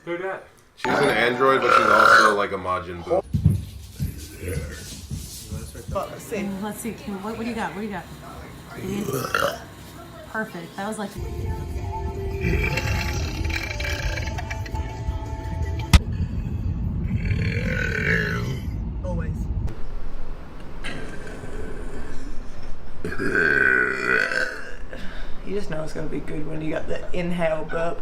Who that? She's an android, but she's also like a Majin Buu. Let's see. Let's see. What do you got? What do you got? Perfect. That was like. Always. You just know it's going to be good when you got the inhale burp.